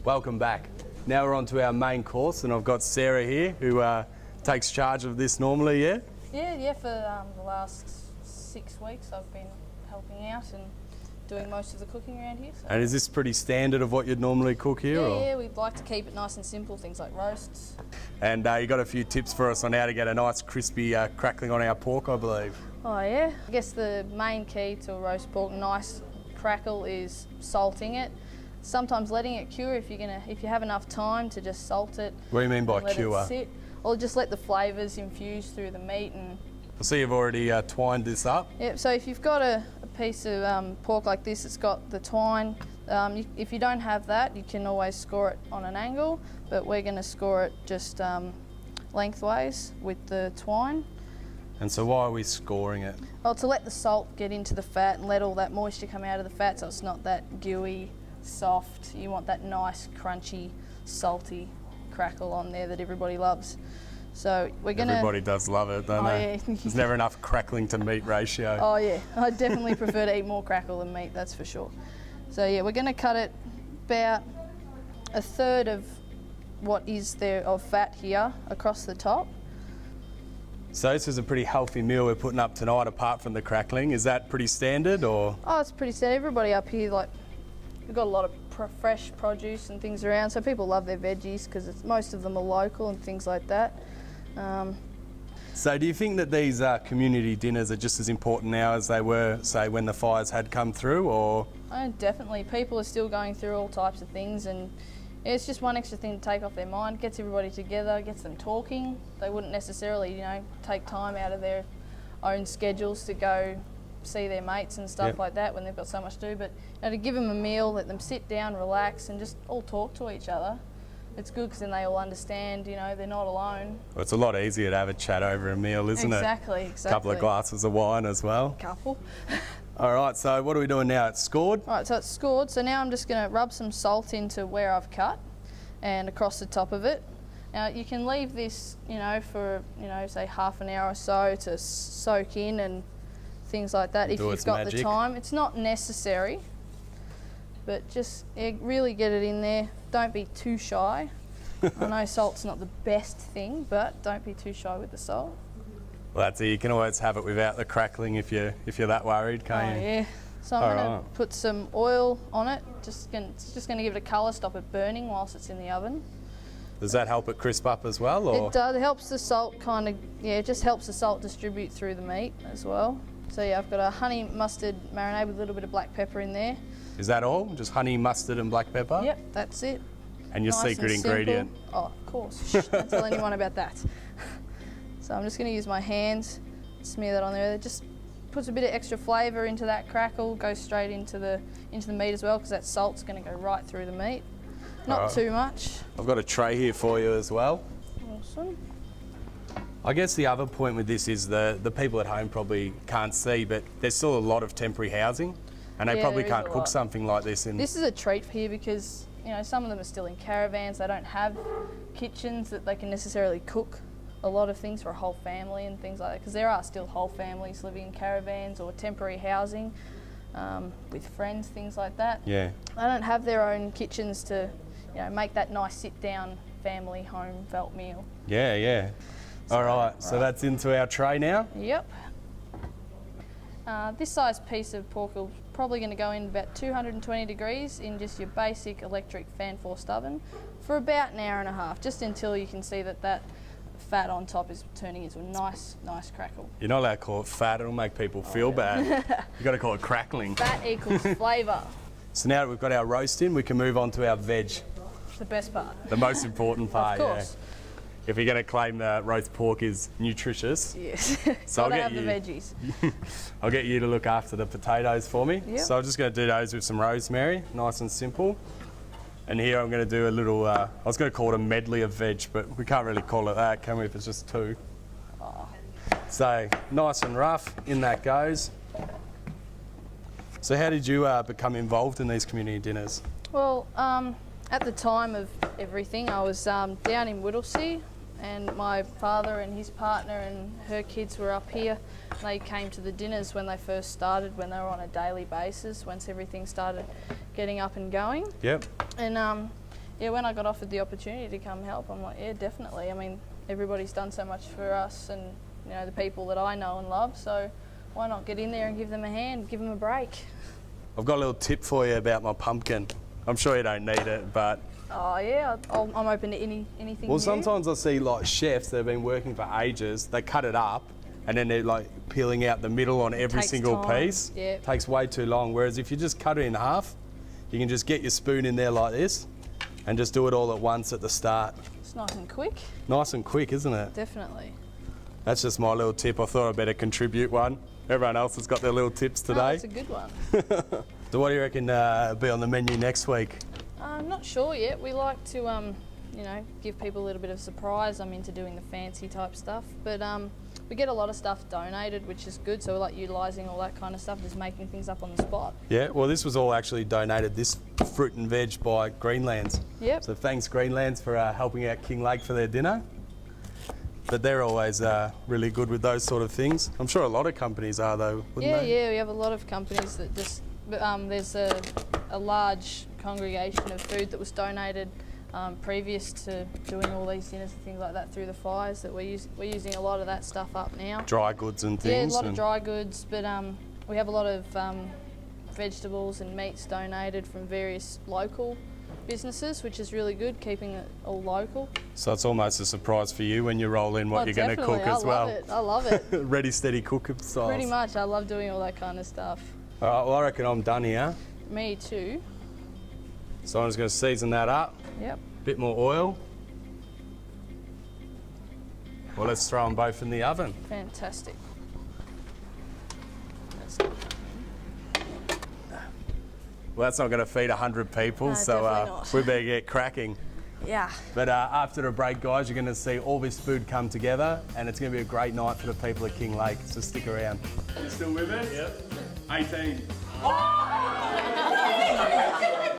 Welcome back. Now we're on to our main course, and I've got Sarah here who takes charge of this normally, yeah? Yeah, for the last 6 weeks I've been helping out and doing most of the cooking around here. So. And is this pretty standard of what you'd normally cook here? Yeah, we'd like to keep it nice and simple, things like roasts. And you got a few tips for us on how to get a nice crispy crackling on our pork, I believe. Oh yeah, I guess the main key to a roast pork nice crackle is salting it. Sometimes letting it cure if you have enough time to just salt it. What do you mean by let cure? It sit, or just let the flavours infuse through the meat. And I see you've already twined this up. yep. So if you've got a piece of pork like this, it's got the twine. If you don't have that, you can always score it on an angle, but we're going to score it just lengthways with the twine. And so why are we scoring it? Well, to let the salt get into the fat and let all that moisture come out of the fat, so it's not that gooey, soft. You want that nice, crunchy, salty crackle on there that everybody loves. So we're going to... Everybody does love it, don't they? Yeah. There's never enough crackling to meat ratio. Oh yeah, I definitely prefer to eat more crackle than meat, that's for sure. So yeah, we're going to cut it about a third of what is there of fat here across the top. So this is a pretty healthy meal we're putting up tonight apart from the crackling. Is that pretty standard or? Oh, it's pretty standard. Everybody up here, like, we've got a lot of fresh produce and things around, so people love their veggies because most of them are local and things like that. So do you think that these community dinners are just as important now as they were, say, when the fires had come through, or? Oh, definitely. People are still going through all types of things, and it's just one extra thing to take off their mind. Gets everybody together, gets them talking. They wouldn't necessarily, take time out of their own schedules to go see their mates and stuff like that when they've got so much to do. But to give them a meal, let them sit down, relax, and just all talk to each other. It's good because then they all understand, they're not alone. Well, it's a lot easier to have a chat over a meal, isn't it? Exactly. A couple of glasses of wine as well. Couple. All right, so what are we doing now? It's scored? All right, so it's scored. So now I'm just going to rub some salt into where I've cut and across the top of it. Now you can leave this, for, say half an hour or so to soak in and things like that if you've got the time. It's not necessary, but just really get it in there. Don't be too shy. I know salt's not the best thing, but don't be too shy with the salt. Well, that's it. You can always have it without the crackling if you're that worried, can't you? Yeah. So I'm going to put some oil on it. It's just going to give it a colour, stop it burning whilst it's in the oven. Does that help it crisp up as well, or? It does. It helps the salt it just helps the salt distribute through the meat as well. So yeah, I've got a honey mustard marinade with a little bit of black pepper in there. Is that all? Just honey, mustard and black pepper? Yep, that's it. And your secret ingredient? Oh, of course. Shh, don't tell anyone about that. So I'm just going to use my hands, smear that on there. It just puts a bit of extra flavour into that crackle, goes straight into the meat as well because that salt's going to go right through the meat. Not too much. I've got a tray here for you as well. Awesome. I guess the other point with this is the people at home probably can't see, but there's still a lot of temporary housing, and they probably can't cook something like this. This is a treat for you because some of them are still in caravans. They don't have kitchens that they can necessarily cook a lot of things for a whole family and things like that, because there are still whole families living in caravans or temporary housing with friends, things like that. Yeah. They don't have their own kitchens to make that nice sit-down family home felt meal. Yeah, yeah. All right, so that's into our tray now? Yep. This size piece of pork is probably going to go in about 220 degrees in just your basic electric fan-forced oven for about an hour and a half, just until you can see that fat on top is turning into a nice crackle. You're not allowed to call it fat, it'll make people feel bad. You've got to call it crackling. Fat equals flavour. So now that we've got our roast in, we can move on to our veg. The best part. The most important part, of course. Yeah. If you're going to claim that roast pork is nutritious. Yes. So I'll get the veggies. I'll get you to look after the potatoes for me. Yep. So I'm just going to do those with some rosemary, nice and simple. And here I'm going to do a little, I was going to call it a medley of veg, but we can't really call it that, can we, if it's just two? Oh. So nice and rough, in that goes. So how did you become involved in these community dinners? Well, at the time of everything, I was down in Whittlesea, and my father and his partner and her kids were up here. They came to the dinners when they first started, when they were on a daily basis, once everything started getting up and going. Yep. And yeah, when I got offered the opportunity to come help, I'm like, yeah, definitely. I mean, everybody's done so much for us and, you know, the people that I know and love, so why not get in there and give them a hand, give them a break? I've got a little tip for you about my pumpkin. I'm sure you don't need it, but Oh yeah, I'm open to anything well, new. sometimes I see like chefs that have been working for ages. They cut it up, and then they're like peeling out the middle on every Takes single time, piece. yeah. Takes way too long. Whereas if you just cut it in half, you can just get your spoon in there like this, and just do it all at once at the start. It's nice and quick, Nice and quick, isn't it? definitely. That's just my little tip. I thought I'd better contribute one. Everyone else has got their little tips Oh, today. that's a good one. So what do you reckon be on the menu next week? I'm not sure yet. We like to, you know, give people a little bit of surprise. I'm into doing the fancy type stuff, but we get a lot of stuff donated, which is good. So we like utilising all that kind of stuff, just making things up on the spot. Yeah, well, this was all actually donated, this fruit and veg, by Greenlands. Yep. So thanks, Greenlands, for helping out King Lake for their dinner. But they're always really good with those sort of things. I'm sure a lot of companies are, though, wouldn't Yeah, they? yeah. We have a lot of companies that just. There's a large congregation of food that was donated previous to doing all these dinners and things like that through the fires. That we're using a lot of that stuff up now. Dry goods and Yeah, things. a lot of and- dry goods, but we have a lot of vegetables and meats donated from various local businesses, which is really good, keeping it all local. So it's almost a surprise for you when you roll in what Oh, you're going to definitely. cook as well. I love it. Ready, steady, cook style. Pretty much. I love doing all that kind of stuff. All right, well, I reckon I'm done here. Me too. So I'm just going to season that up. Yep. Bit more oil. Well, let's throw them both in the oven. Fantastic. Well, that's not going to feed 100 people, No, so definitely not. we better get cracking. Yeah. But after the break, guys, you're going to see all this food come together, and it's going to be a great night for the people at King Lake, so stick around. You still with us? Yep. 18.